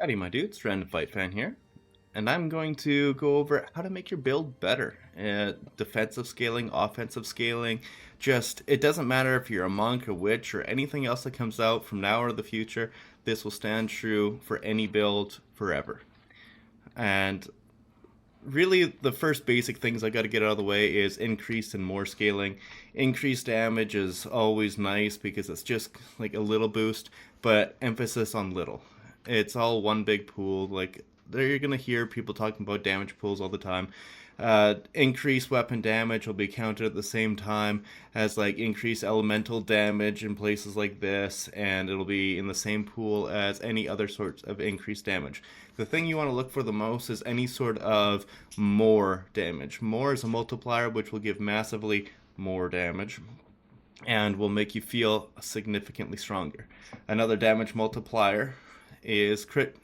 Howdy, my dudes. Random Fight Fan here, and I'm going to go over how to make your build better. Defensive scaling, offensive scaling. Just, it doesn't matter if you're a monk, a witch, or anything else that comes out from now or the future. This will stand true for any build forever. And really, the first basic things I got to get out of the way is increased and more scaling. Increased damage is always nice because it's just like a little boost, but emphasis on little. It's all one big pool. Like, there you're gonna hear people talking about damage pools all the time. Increased weapon damage will be counted at the same time as like increased elemental damage in places like this, and it'll be in the same pool as any other sorts of increased damage. The thing you want to look for the most is any sort of more damage. More is a multiplier which will give massively more damage and will make you feel significantly stronger. Another damage multiplier is crit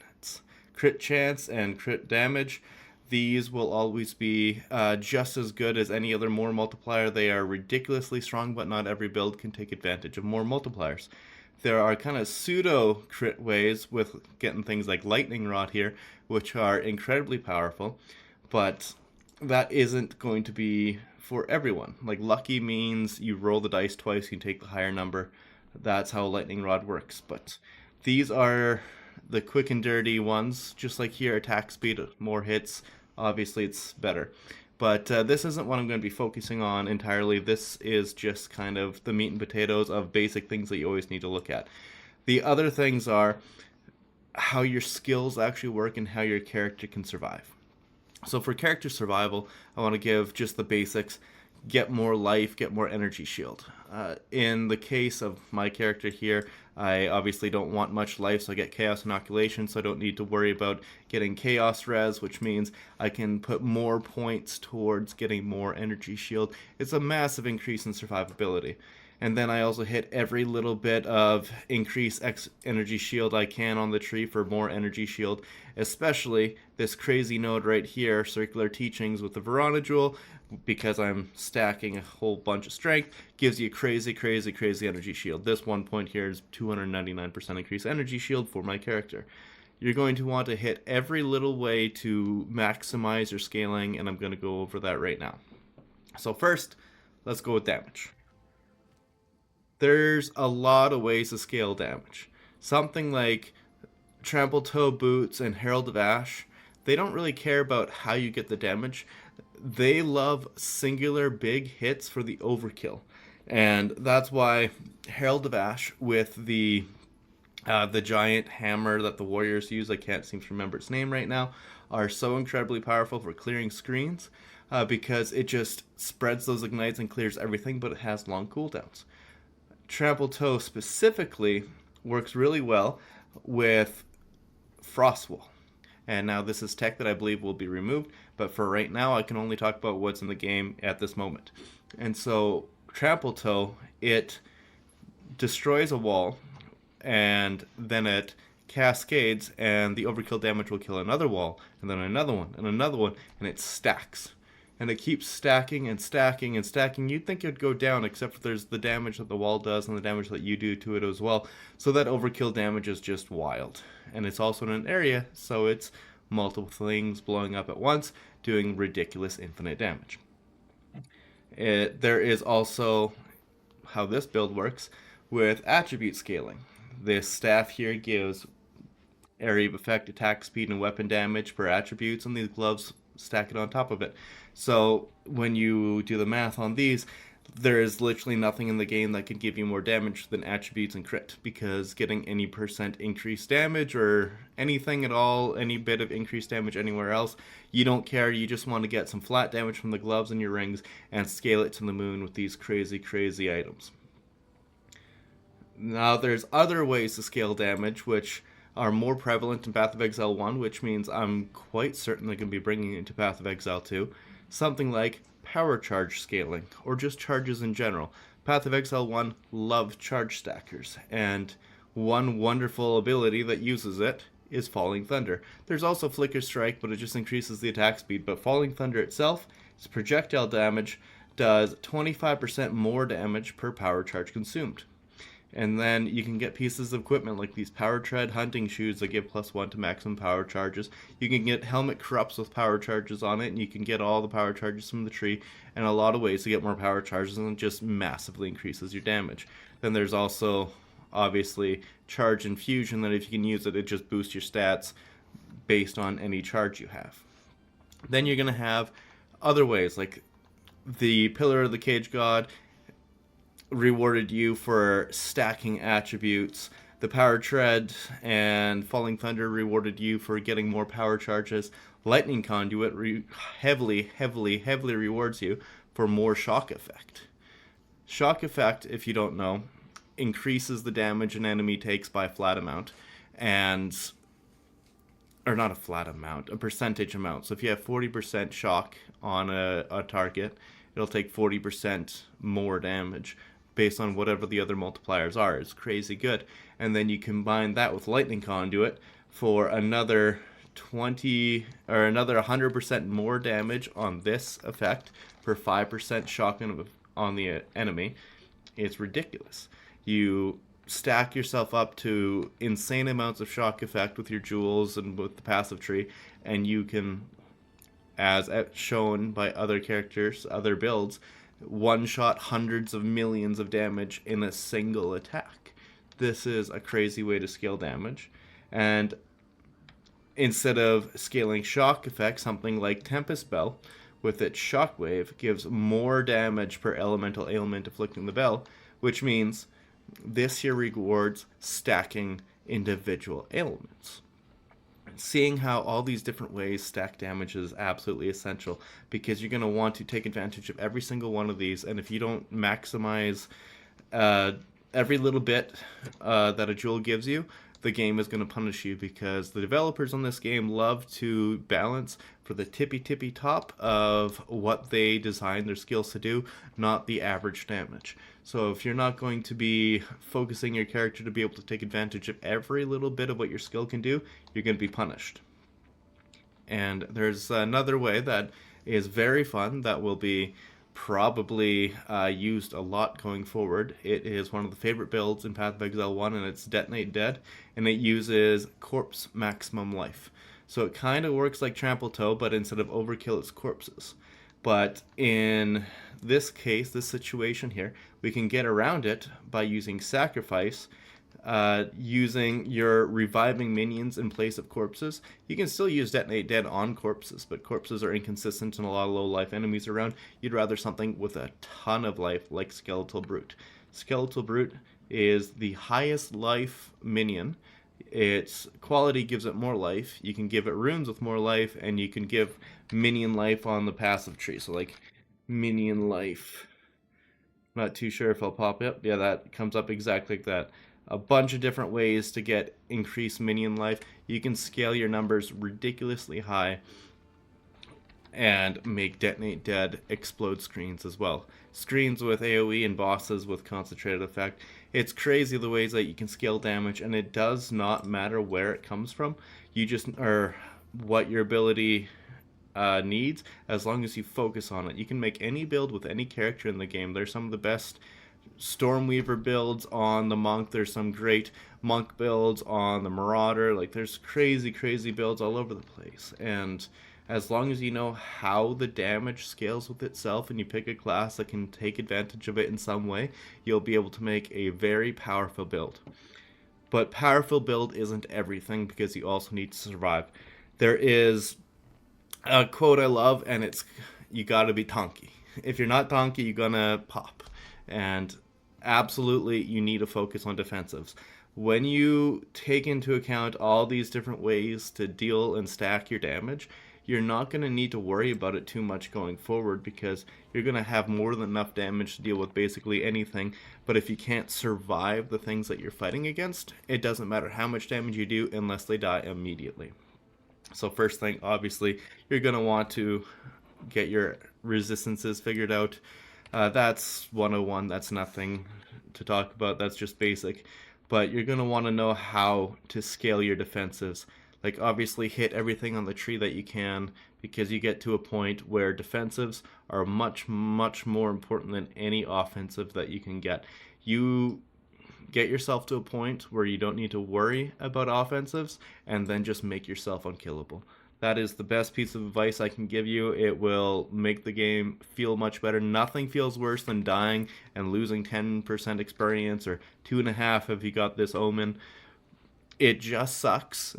chance and crit damage. These will always be just as good as any other more multiplier. They are ridiculously strong, but not every build can take advantage of more multipliers. There are kind of pseudo crit ways with getting things like lightning rod here, which are incredibly powerful, but that isn't going to be for everyone. Like, lucky means you roll the dice twice, you take the higher number. That's how lightning rod works. But these are the quick and dirty ones. Just like here, attack speed, more hits. Obviously, it's better. But this isn't what I'm going to be focusing on entirely. This is just kind of the meat and potatoes of basic things that you always need to look at. The other things are how your skills actually work and how your character can survive. So for character survival, I want to give just the basics. Get more life, get more energy shield. In the case of my character here, I obviously don't want much life, so I get chaos inoculation, so I don't need to worry about getting chaos res, which means I can put more points towards getting more energy shield. It's a massive increase in survivability. And then I also hit every little bit of increase energy shield I can on the tree for more energy shield, especially this crazy node right here, Circular Teachings with the Verona Jewel, because I'm stacking a whole bunch of strength, gives you crazy, crazy, crazy energy shield. This one point here is 299% increased energy shield for my character. You're going to want to hit every little way to maximize your scaling, and I'm going to go over that right now. So first, let's go with damage. There's a lot of ways to scale damage. Something like Trample Toe Boots and Herald of Ash, they don't really care about how you get the damage. They love singular big hits for the overkill. And that's why Herald of Ash with the giant hammer that the warriors use, I can't seem to remember its name right now, are so incredibly powerful for clearing screens because it just spreads those ignites and clears everything, but it has long cooldowns. Trample Toe specifically works really well with Frostwall. And now this is tech that I believe will be removed, but for right now I can only talk about what's in the game at this moment. And so Trample Toe, it destroys a wall, and then it cascades, and the overkill damage will kill another wall, and then another one, and another one, and it stacks. And it keeps stacking and stacking and stacking. You'd think it would go down, except for there's the damage that the wall does and the damage that you do to it as well. So that overkill damage is just wild. And it's also in an area, so it's multiple things blowing up at once, doing ridiculous infinite damage. There is also how this build works with attribute scaling. This staff here gives area of effect, attack speed, and weapon damage per attributes, and these gloves stack it on top of it. So when you do the math on these, there is literally nothing in the game that can give you more damage than attributes and crit, because getting any percent increased damage or anything at all, any bit of increased damage anywhere else, you don't care. You just want to get some flat damage from the gloves and your rings and scale it to the moon with these crazy, crazy items. Now there's other ways to scale damage, which are more prevalent in Path of Exile 1, which means I'm quite certain they're going to be bringing it into Path of Exile 2. Something like power charge scaling, or just charges in general. Path of Exile 1 loved charge stackers, and one wonderful ability that uses it is Falling Thunder. There's also Flicker Strike, but it just increases the attack speed, but Falling Thunder itself, its projectile damage, does 25% more damage per power charge consumed. And then you can get pieces of equipment like these power tread hunting shoes that give +1 to maximum power charges. You can get helmet corrupts with power charges on it, and you can get all the power charges from the tree, and a lot of ways to get more power charges, and it just massively increases your damage. Then there's also obviously charge infusion, that if you can use it, it just boosts your stats based on any charge you have. Then you're going to have other ways, like the Pillar of the Cage God rewarded you for stacking attributes. The Power Tread and Falling Thunder rewarded you for getting more power charges. Lightning Conduit heavily rewards you for more shock effect. Shock effect, if you don't know, increases the damage an enemy takes by a flat amount, or not a flat amount, a percentage amount. So if you have 40% shock on a target, it'll take 40% more damage based on whatever the other multipliers are. It's crazy good. And then you combine that with Lightning Conduit for another 20 or another 100% more damage on this effect for 5% shock on the enemy. It's ridiculous. You stack yourself up to insane amounts of shock effect with your jewels and with the passive tree, and you can, as shown by other characters, other builds, one-shot hundreds of millions of damage in a single attack. This is a crazy way to scale damage. And instead of scaling shock effect, something like Tempest Bell, with its shockwave, gives more damage per elemental ailment afflicting the bell, which means this here rewards stacking individual ailments. Seeing how all these different ways stack damage is absolutely essential, because you're going to want to take advantage of every single one of these, and if you don't maximize every little bit that a jewel gives you, the game is going to punish you, because the developers on this game love to balance for the tippy top of what they designed their skills to do, not the average damage. So if you're not going to be focusing your character to be able to take advantage of every little bit of what your skill can do, you're going to be punished. And there's another way that is very fun that will be probably used a lot going forward. It is one of the favorite builds in Path of Exile 1, and it's Detonate Dead, and it uses corpse maximum life. So it kind of works like Trample Toe, but instead of overkill, it's corpses. But in this case, this situation here, we can get around it by using Sacrifice, using your reviving minions in place of corpses. You can still use Detonate Dead on corpses, but corpses are inconsistent and a lot of low life enemies around. You'd rather something with a ton of life like Skeletal Brute. Skeletal Brute is the highest life minion. Its quality gives it more life. You can give it runes with more life, and you can give minion life on the passive tree. So like minion life. Not too sure if I'll pop up. Yeah, that comes up exactly like that. A bunch of different ways to get increased minion life. You can scale your numbers ridiculously high and make Detonate Dead explode screens as well. Screens with AoE and bosses with concentrated effect. It's crazy the ways that you can scale damage, and it does not matter where it comes from. You just, or what your ability needs, as long as you focus on it. You can make any build with any character in the game. There's some of the best Stormweaver builds on the Monk. There's some great Monk builds on the Marauder. Like, there's crazy builds all over the place. And as long as you know how the damage scales with itself and you pick a class that can take advantage of it in some way, you'll be able to make a very powerful build. But powerful build isn't everything, because you also need to survive. There is a quote I love, and it's, you gotta be Tonky. If you're not Tonky, you're gonna pop. And absolutely, you need to focus on defensives. When you take into account all these different ways to deal and stack your damage, you're not going to need to worry about it too much going forward, because you're going to have more than enough damage to deal with basically anything. But if you can't survive the things that you're fighting against, it doesn't matter how much damage you do unless they die immediately. So first thing, obviously, you're going to want to get your resistances figured out. That's 101, that's nothing to talk about, that's just basic. But you're going to want to know how to scale your defensives. Like, obviously hit everything on the tree that you can, because you get to a point where defensives are much more important than any offensive that you can get. You Get yourself to a point where you don't need to worry about offensives, and then just make yourself unkillable. That is the best piece of advice I can give you. It will make the game feel much better. Nothing feels worse than dying and losing 10% experience or 2.5 if you got this omen. It just sucks.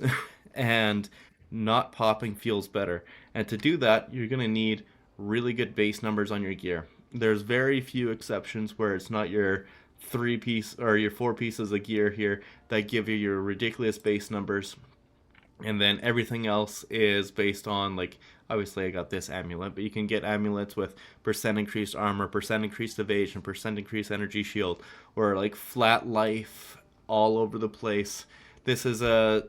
And not popping feels better. And to do that, you're going to need really good base numbers on your gear. There's very few exceptions where it's not your 3 piece or your 4 pieces of gear here that give you your ridiculous base numbers, and then everything else is based on, like, obviously I got this amulet, but you can get amulets with percent increased armor, percent increased evasion, percent increased energy shield, or like flat life all over the place. This is a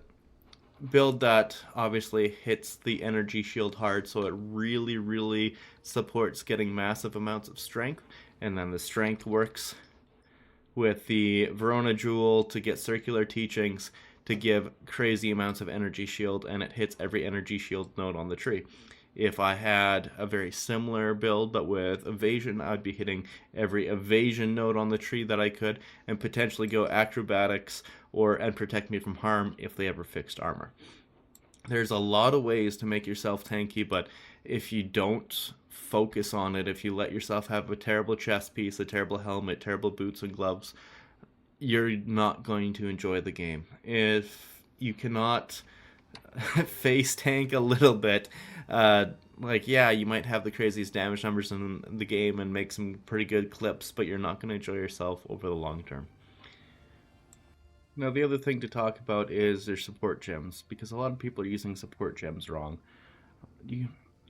build that obviously hits the energy shield hard, so it really supports getting massive amounts of strength. And then the strength works with the Verona Jewel to get circular teachings to give crazy amounts of energy shield, and it hits every energy shield node on the tree. If I had a very similar build but with evasion, I'd be hitting every evasion node on the tree that I could, and potentially go acrobatics and protect me from harm if they ever fixed armor. There's a lot of ways to make yourself tanky, but if you don't focus on it, if you let yourself have a terrible chest piece, a terrible helmet, terrible boots and gloves, you're not going to enjoy the game. If you cannot face tank a little bit, you might have the craziest damage numbers in the game and make some pretty good clips, but you're not going to enjoy yourself over the long term. Now, the other thing to talk about is their support gems, because a lot of people are using support gems wrong.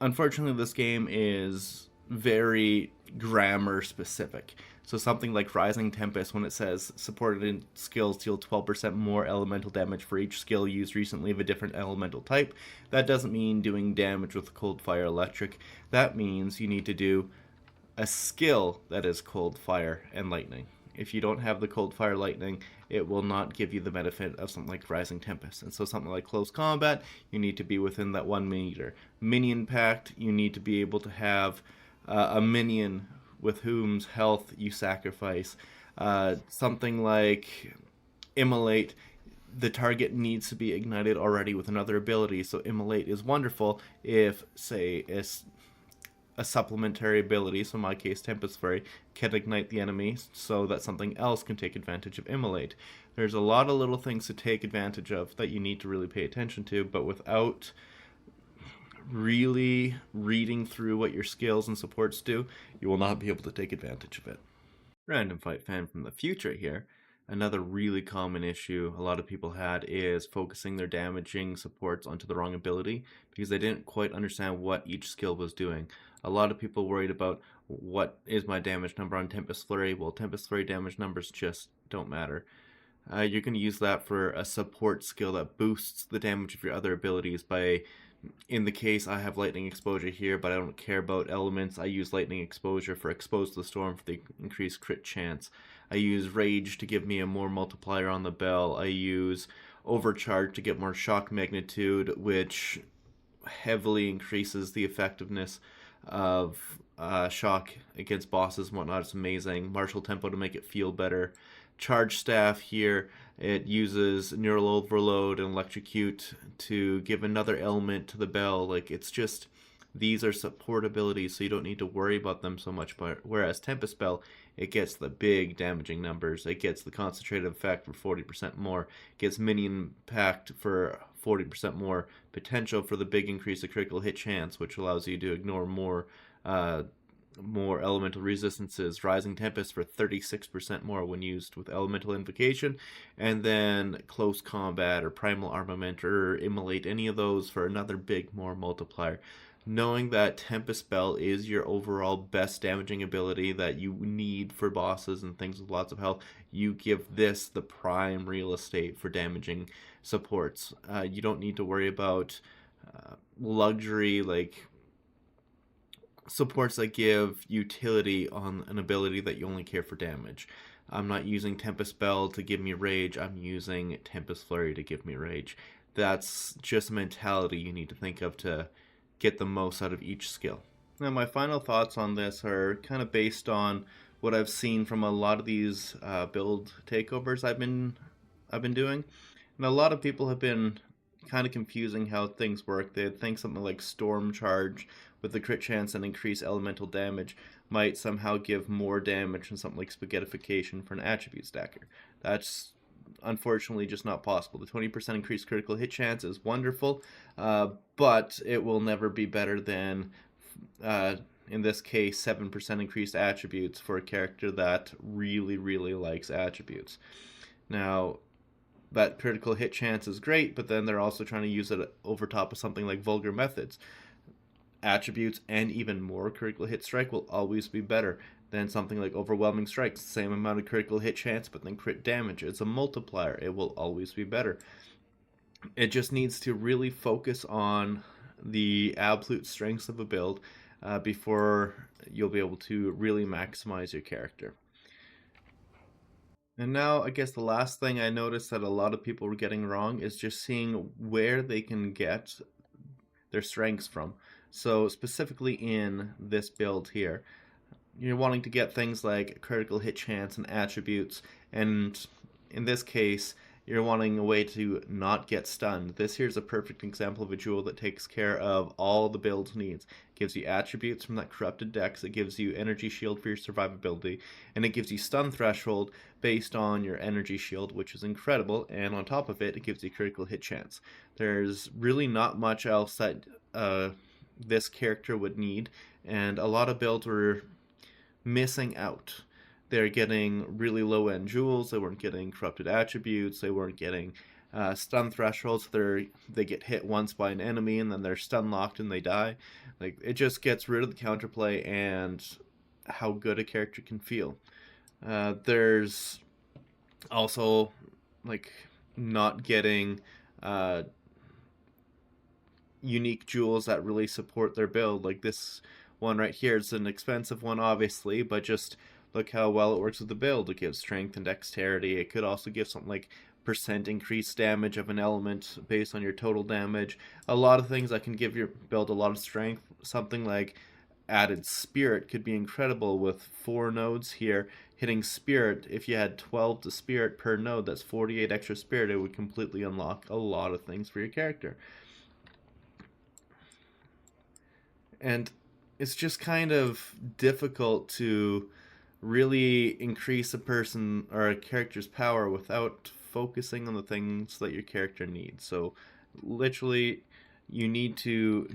Unfortunately, this game is very grammar specific. So something like Rising Tempest, when it says supported skills deal 12% more elemental damage for each skill used recently of a different elemental type, that doesn't mean doing damage with cold, fire, electric. That means you need to do a skill that is cold, fire, and lightning. If you don't have the cold, fire, lightning, it will not give you the benefit of something like Rising Tempest. And so something like close combat, you need to be within that 1 meter. Minion pact, you need to be able to have a minion with whom's health you sacrifice. Something like Immolate, the target needs to be ignited already with another ability. So Immolate is wonderful if, say, a supplementary ability, so in my case Tempest Fury, can ignite the enemy so that something else can take advantage of Immolate. There's a lot of little things to take advantage of that you need to really pay attention to, but without really reading through what your skills and supports do, you will not be able to take advantage of it. Random Fight fan from the future here. Another really common issue a lot of people had is focusing their damaging supports onto the wrong ability because they didn't quite understand what each skill was doing. A lot of people worried about, what is my damage number on Tempest Flurry? Well, Tempest Flurry damage numbers just don't matter. You're going to use that for a support skill that boosts the damage of your other abilities by, in the case I have lightning exposure here, but I don't care about elements. I use lightning exposure for expose to the storm for the increased crit chance. I use rage to give me a more multiplier on the bell. I use overcharge to get more shock magnitude, which heavily increases the effectiveness of shock against bosses and whatnot. It's amazing. Martial tempo to make it feel better. Charge staff here, it uses neural overload and electrocute to give another element to the bell. Like, it's just, these are support abilities, so you don't need to worry about them so much. But whereas Tempest Spell, it gets the big damaging numbers. It gets the concentrated effect for 40% more. It gets minion pact for 40% more. Potential for the big increase of critical hit chance, which allows you to ignore more elemental resistances. Rising Tempest for 36% more when used with elemental invocation, and then close combat or primal armament or immolate, any of those for another big more multiplier. Knowing that Tempest Spell is your overall best damaging ability that you need for bosses and things with lots of health, you give this the prime real estate for damaging supports. You don't need to worry about luxury, like supports that give utility on an ability that you only care for damage. I'm not using Tempest Spell to give me rage, I'm using Tempest Flurry to give me rage. That's just a mentality you need to think of to get the most out of each skill. Now, my final thoughts on this are kind of based on what I've seen from a lot of these build takeovers I've been doing, and a lot of people have been kind of confusing how things work. They think something like Storm Charge with the crit chance and increase elemental damage might somehow give more damage than something like Spaghettification for an attribute stacker. That's unfortunately just not possible. The 20% increased critical hit chance is wonderful, but it will never be better than, in this case, 7% increased attributes for a character that really, really likes attributes. Now, that critical hit chance is great, but then they're also trying to use it over top of something like Vulgar Methods. Attributes and even more critical hit strike will always be better than something like Overwhelming Strikes. Same amount of critical hit chance, but then crit damage. It's a multiplier. It will always be better. It just needs to really focus on the absolute strengths of a build before you'll be able to really maximize your character. And now, I guess the last thing I noticed that a lot of people were getting wrong is just seeing where they can get their strengths from. So specifically in this build here, you're wanting to get things like critical hit chance and attributes, and in this case, you're wanting a way to not get stunned. This here's a perfect example of a jewel that takes care of all the build's needs. It gives you attributes from that corrupted dex, it gives you energy shield for your survivability, and it gives you stun threshold based on your energy shield, which is incredible, and on top of it, it gives you critical hit chance. There's really not much else that this character would need, and a lot of builds were missing out. They're getting really low end jewels, they weren't getting corrupted attributes, they weren't getting stun thresholds. They get hit once by an enemy and then they're stun locked and they die. Like, it just gets rid of the counterplay and how good a character can feel. There's also like not getting unique jewels that really support their build. Like this one right here is an expensive one, obviously, but just look how well it works with the build. It gives strength and dexterity. It could also give something like percent increased damage of an element based on your total damage. A lot of things that can give your build a lot of strength. Something like added spirit could be incredible with 4 nodes here. Hitting spirit, if you had 12 to spirit per node, that's 48 extra spirit. It would completely unlock a lot of things for your character. And it's just kind of difficult to really increase a person or a character's power without focusing on the things that your character needs. So literally, you need to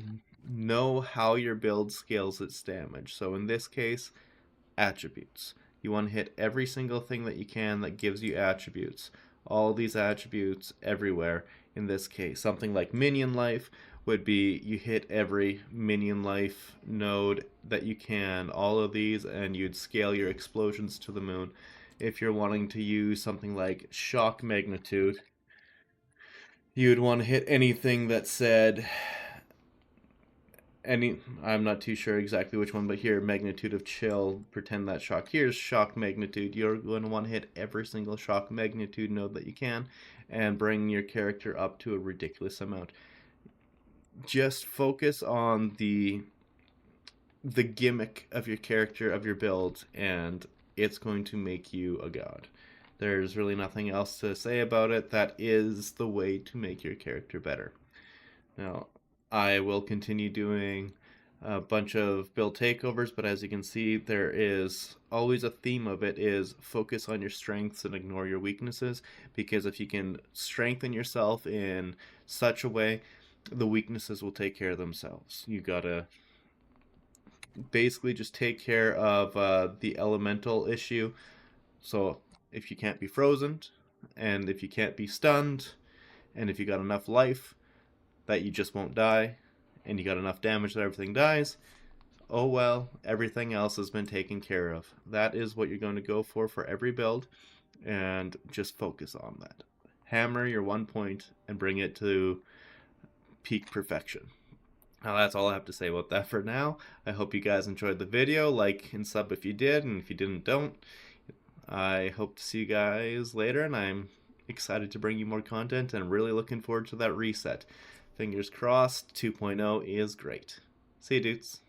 know how your build scales its damage. So in this case, attributes. You want to hit every single thing that you can that gives you attributes. All these attributes everywhere. In this case, something like minion life would be you hit every minion life node that you can, all of these, and you'd scale your explosions to the moon. If you're wanting to use something like shock magnitude, you'd want to hit anything that said I'm not too sure exactly which one, but here, magnitude of chill, pretend that shock. Here's shock magnitude. You're going to want to hit every single shock magnitude node that you can and bring your character up to a ridiculous amount. Just focus on the gimmick of your character, of your build, and it's going to make you a god. There's really nothing else to say about it. That is the way to make your character better. Now, I will continue doing a bunch of build takeovers, but as you can see, there is always a theme of it is focus on your strengths and ignore your weaknesses, because if you can strengthen yourself in such a way, the weaknesses will take care of themselves. You gotta basically just take care of the elemental issue. So if you can't be frozen, and if you can't be stunned, and if you got enough life that you just won't die, and you got enough damage that everything dies, oh well, everything else has been taken care of. That is what you're going to go for every build, and just focus on that. Hammer your 1 point and bring it to peak perfection. Now that's all I have to say about that for now. I hope you guys enjoyed the video. Like and sub if you did, and if you didn't, don't. I hope to see you guys later, and I'm excited to bring you more content and really looking forward to that reset. Fingers crossed, 2.0 is great. See you, dudes.